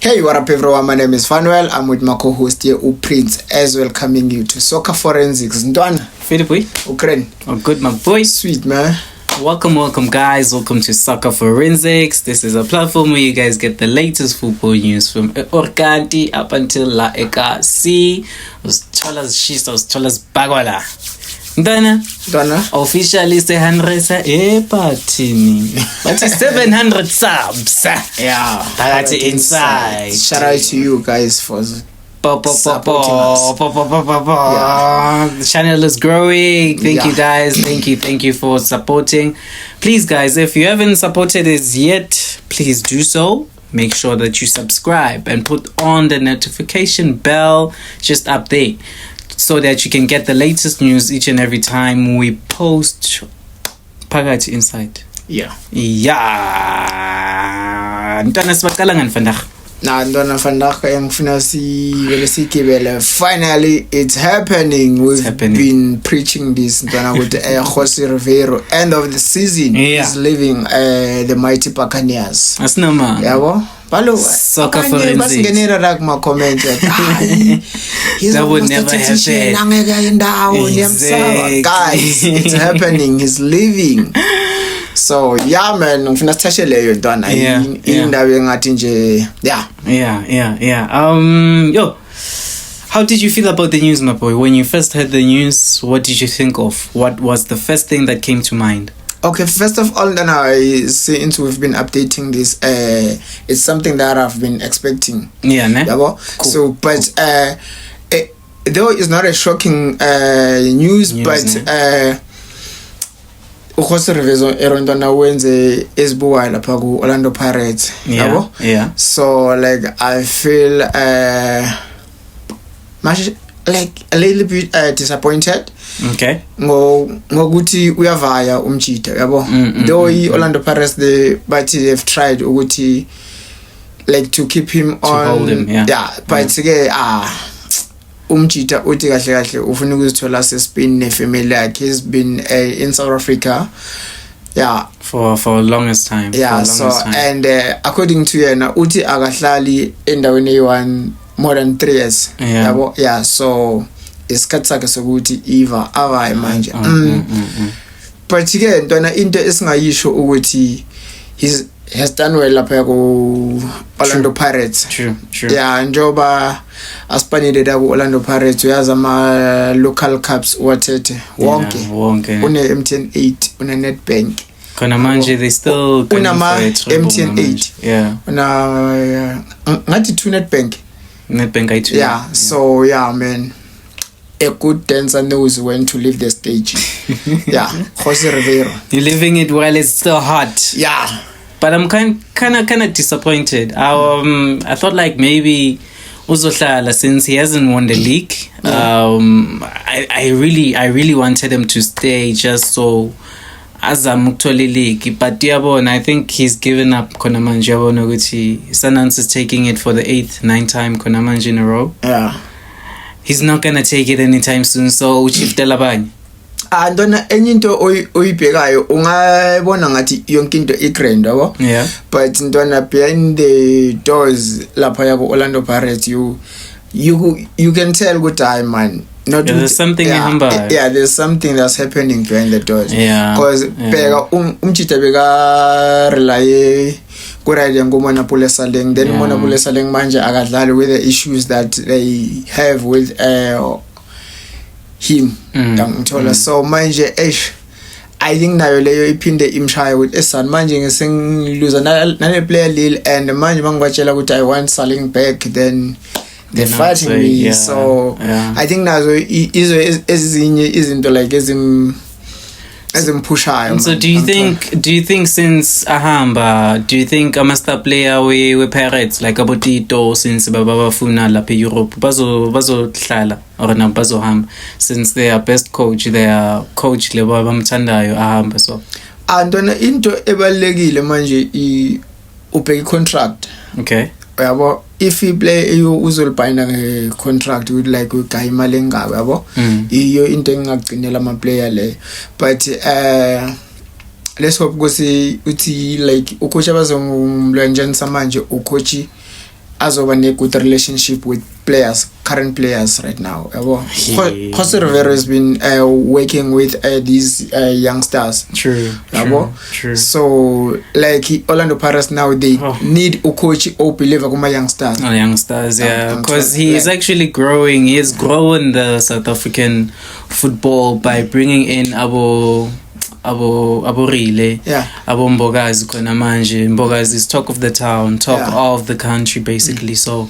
Hey, what up everyone? My name is Fanuel. I'm with my co-host here, Prince, as welcoming you to Soccer Forensics. Ndwana. Philip, Ukraine. Oh, good, my boy. Sweet, man. Welcome, guys. Welcome to Soccer Forensics. This is a platform where you guys get the latest football news from Orkanti up until La Eka C. Cholas Shistos, Cholas Bagwala. Ndwana. Officially 100 party. But it's 700 subs. Yeah. That's inside. Shout out to you guys for supporting us. The channel is growing. Thank you guys. Thank you for supporting. Please guys, if you haven't supported us yet, please do so. Make sure that you subscribe and put on the notification bell just up there, so that you can get the latest news each and every time we post Phakathi Inside. Yeah. Ntwana sibaqala ngani vandag? Ndwana vandag ngifuna sigibele. Finally it's happening. We've been preaching this Ndwana with Jose Rivero. End of the season is leaving the mighty Buccaneers. Asinama. Yabo? Balo Soccer Forensics. Basingenera rak ma comment. That would never happen. Guys, it's happening. He's leaving. So yeah, man, ngifuna sithashe leyo ntwana indawo engathi nje yo, how did you feel about the news, my boy? When you first heard the news, what did you think of? What was the first thing that came to mind? Okay, first of all, then since we've been updating this, it's something that I've been expecting. Yeah, ne? Cool. So, but though it's not a shocking news, but Jose Rivero erondona wenze esibuwayo lapha ku Orlando Pirates, yabo? Yeah. So like I feel much like a little bit disappointed. Okay. Ngokuthi uyavaya umjita, yabo? Though Orlando Pirates but they've tried ukuthi like to keep him on, hold him, but umjita uthi kahle ufuna ukuzithola seSpain nefamily yakhe. He's been in South Africa for longest time. And according to yena uthi akahlali endaweni eyi1 more than 3 years. Yabo? So isikhathi sakhe sokuthi Eva avaye manje. But ke ntwana into esingayisho ukuthi has done well lapha ku Orlando Pirates. True. Njoba aspanile da ku Orlando Pirates uyazi ama local cups wathethe wonke. Une MTN 8, une Nedbank. Khona manje they still unama MTN 8. Una ngathi 2 Nedbank I2. So man, a good dancer knows when to leave the stage. Jose Rivero. You're living it while it's still hot. But I'm kind of disappointed. I thought like maybe uzohlala, since he hasn't won the league. I really wanted him to stay just so azamukthole league. But I think he's given up. Khona manje yabona ukuthi Sundowns is taking it for the 8th, 9th time khona manje in a row. He's not gonna take it anytime soon. So uchiftela abanye. Ndona enye into oyibhekayo ungabona ngathi yonke into igrand, yabo? But ndona behind the doors lapha ya ku Orlando Pirates you can tell good time, man. There's something there's something that's happening behind the doors. Because bheka umjita beka rely kuride ngomona Pulesa Leng, then umona Pulesa Leng manje akadlali with the issues that they have with him. So manje I think nayo leyo iphinde imshaya with esan manje ngisengiluza nale player Lille, and manje bangibachela ukuthi I want Saling back, then they're fighting me. So I think nazo ezinye izinto like ezimpushayo. So do you think since ahamba, do you think a master player we Pirates like abotito since babafuna lapha eEurope bazohlala or na bazohamba, since their best coach, their coach leba bamthandayo ahamba? So andona into ebalekile manje ubheka contract. Okay. Yabo, if he play uzolibhayina nge-contract with like ugayi imali engako, yabo, iyo into engagcinela ama player le. But let's hope ukuthi uthi like ucoach abazomlwanjanisa manje ucoach azoba ne good relationship with current players right now. Jose Rivero has been working with these youngsters. True. So like Orlando Pirates now, they need a coach who believe kuma youngsters. Youngsters, yeah, because he is actually growing. He has grown the South African football by bringing in abo Rile, abo Mbogazi khona manje. Mbogazi is talk of the town, talk of the country basically. So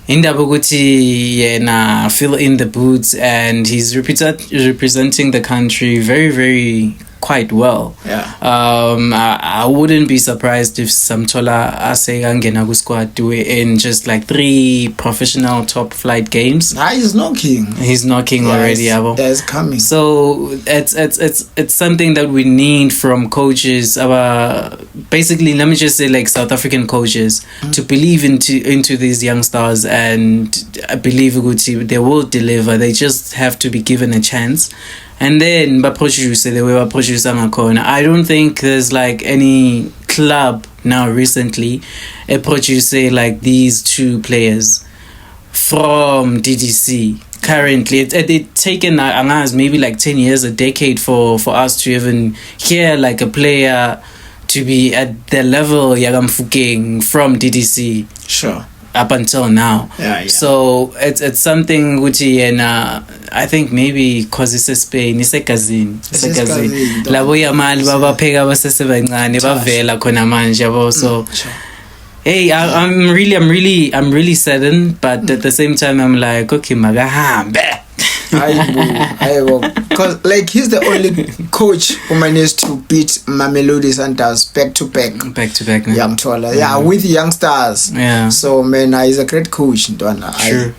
indaba ukuthi yena fill in the boots, and he's representing the country very, very quite well. I wouldn't be surprised if Samtola aseyangena ku squad in just like 3 professional top flight games. He's knocking already. It's coming. So it's something that we need from coaches. Basically, let me just say, like, South African coaches to believe into these young stars, and I believe they will deliver. They just have to be given a chance. And then the way produce Makona, I don't think there's like any club now recently produce like these 2 players from DDC. Currently, it's taken maybe like 10 years, a decade for us to even hear like a player to be at the level Yagam Fuking from DDC. Sure. Up until now. So it's something which I think maybe because it's Spain, it's a cousin. Labo yamali baba pheka basesebancane bavela khona manje yabo. So hey, I'm really saddened, but at the same time I'm like, okay, magahambe. Because like he's the only coach who managed to beat Mamelodi Sundowns back to back. With youngsters. So man, he's a great coach.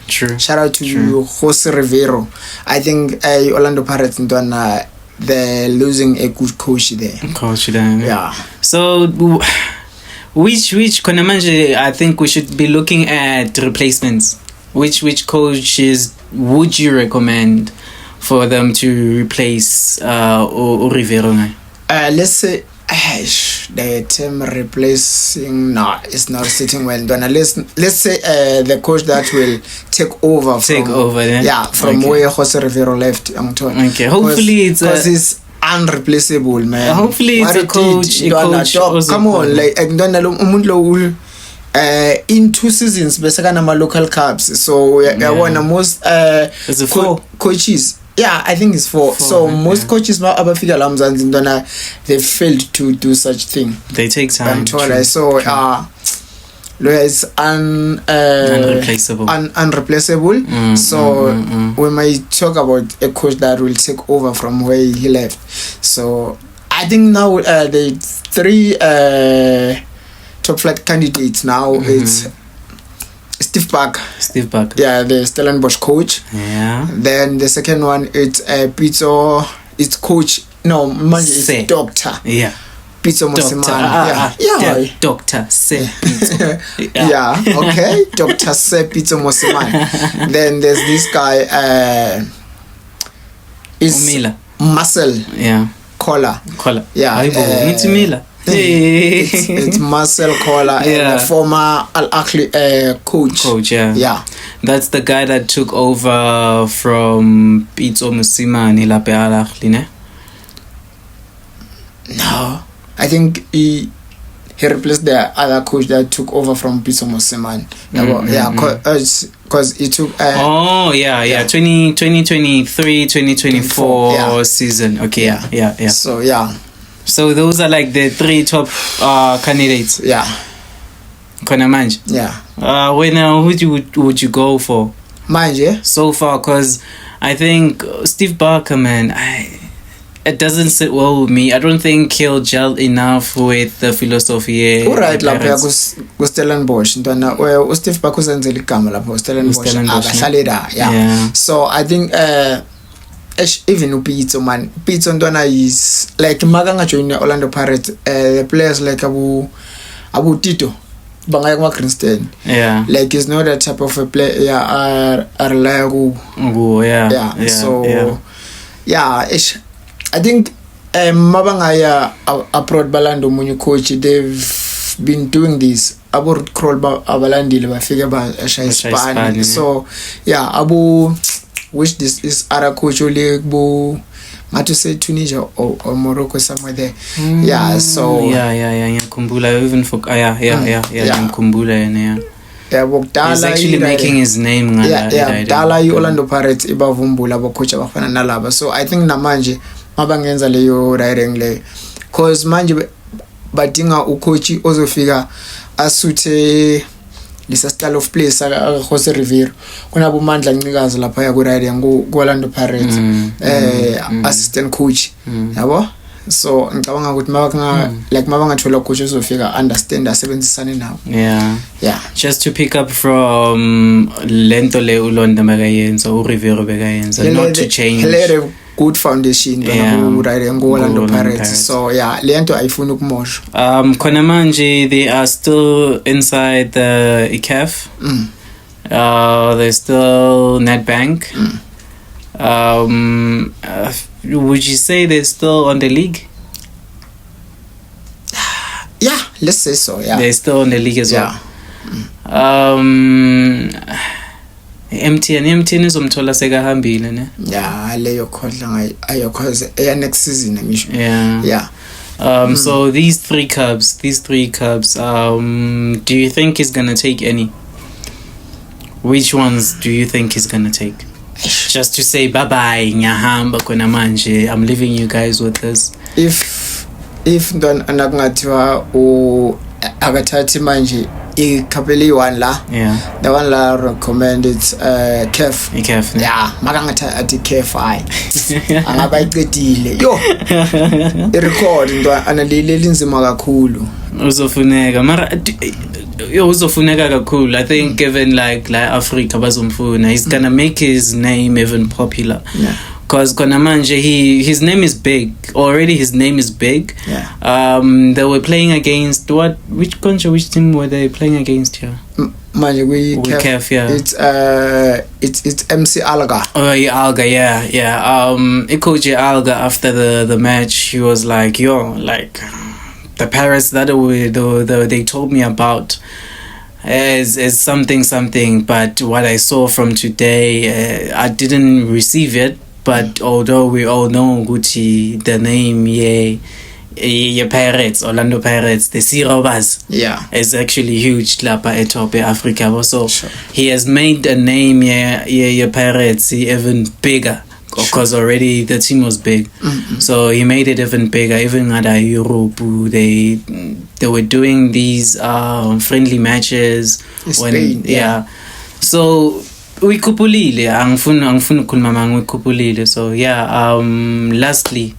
True. Shout out to Jose Rivero. I think Orlando Pirates they're losing a good coach there. So which Konamanje, I think we should be looking at replacements. Which coaches would you recommend for them to replace Rivero? Let's say the term replacing, no, it's not sitting well. Let's say the coach that will take over from where Jose Rivero left. Okay, hopefully it's because unreplaceable, man. Hopefully it's a coach. Come on, like in 2 seasons besakana ma local cups, so most coaches, I think it's 4. So most coaches abafika la Mzansi Ntwana, they failed to do such thing. They take time. So it's unreplaceable. So we might talk about a coach that will take over from where he left. So I think now the 3 top flight candidates now, it's Steve Barker. The Stellenbosch coach. Then the second one, it's Pitso. It's coach. No, it's doctor. Pitso Mosimane. Doctor Se Pitso. Okay. Dr. Se Pitso Mosimane. Then there's this guy. It's Marcel. Koller. It's Mila. It's Marcel Koller, the former Al Ahly coach. That's the guy that took over from Pitso Mosimane lape Al Ahly, No, I think he replaced the other coach that took over from Pitso Mosimane. Because he took 2023-2024 season. Okay, So those are like the 3 top candidates. Kona manje. Who would you go for? Manje? So far, because I think Steve Barker, man, it doesn't sit well with me. I don't think he'll gel enough with the philosophy. Alright, lapha ku Stellenbosch. Ntwana Steve Barker uzenzela igama lapha Stellenbosch akahlale la. So I think even Pitso, man, Pitso Ntwana is like maganga join Orlando Pirates. The players like Abu Tito, bangaya kuma Kristen. Like he's not that type of a player. Are reliable. I think mabangaya abroad balando munyu coach, they've been doing this. Abo root crawl abalandile bafike bashaya ispan. So yeah, abo which this is other coach ole kubo ngathi say Tunisia or Morocco somewhere there. Yeah, so ngiyakhumbula even for ngiyakhumbula yena. He's actually making his name dala i-Orlando Pirates ibavumbula abocoach abafana nalaba. So I think namanje mabangenza leyo hiring leyo cause manje badinga ucoach ozofika asuthe lisa style of play saka Jose Rivero kunabo mandla ncikazi lapha ya ku hiring ku Orlando Pirates assistant coach yabo. So ngicabanga ukuthi mabangathola coach ozofika understand asebenzisane nawo. Yeah, just to pick up from lento le uLonda bekayenza uRivero bekayenza, not to change. Hele good foundation ku hiring ku Orlando Pirates. So yeah, lento ayifuna ukumosha. Khona manje they are still inside the ICAF. They're still Nedbank. Would you say they're still on the league? Yeah, let's say so. Yeah, they're still on the league as well. MTN izomthola sekahambile ne. Yeah, leyo khodla ayokhoze next season ngisho. Yeah. So these three clubs, do you think he's gonna take any? Which ones do you he's gonna take? Just to say bye bye ngiyahamba khona manje, I'm leaving you guys with this. If ntwana anakungathiwa akathathi manje ikapeli one la, the one la recommended CAF. Yeah, makangatha athi CAF angaba iqedile yo i-record ntwana analileli nzima kakhulu uzofuneka mara uzofuneka kakhulu. I think given like Africa bazomfuna, he's gonna make his name even popular. Because khona manje his name is big already. His name is big. They were playing against which team were they playing against here? Manje we CAF. It's MC Alga. Oh yeah, Alga. Coach Alga after the match, he was like, the Paris that they told me about is something, but what I saw from today, I didn't receive it. But although we all know Gucci, the name Pirates, Orlando Pirates, the Sirobas, is actually huge lapa etope Africa. So he has made a name Pirates even bigger. Because already the team was big, so he made it even bigger. Even at Europe, they were doing these friendly matches. Spain, So we kupulile. Angfuna kulma mang kupulile. So lastly,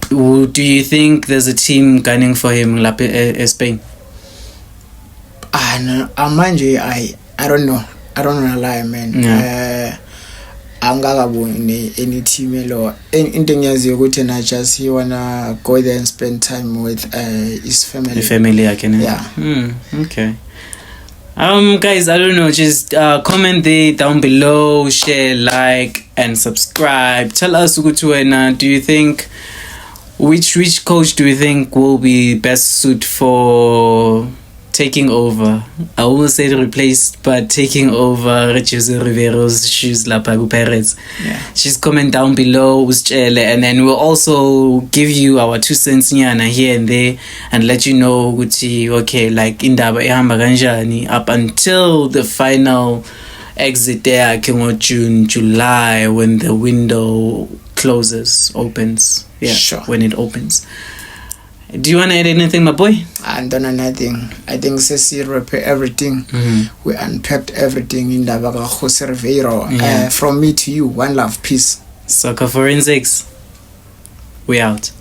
do you think there's a team gunning for him in Spain? Manje, I don't know. I don't want to lie, man. Angakaboni any team lo into ngiyazi ukuthi na just he wanna go there and spend time with his family. The family yakhe. Okay. Guys, I don't know, just comment there down below, share, like and subscribe. Tell us ukuthi wena, do you think which coach do you think will be best suited for taking over? I won't say replaced, but taking over Jose Rivero's shoes lapa Pirates. Just comment down below, and then we'll also give you our 2 cents here and there, and let you know okay, like indaba ehamba kanjani up until the final exit there, June, July, when the window opens. Sure. When it opens. Do you want to add anything, my boy? I don't know nothing. I think Ceci repair everything. We unpacked everything in the Jose Rivero. From me to you, one love, peace. Soccer Forensics. We out.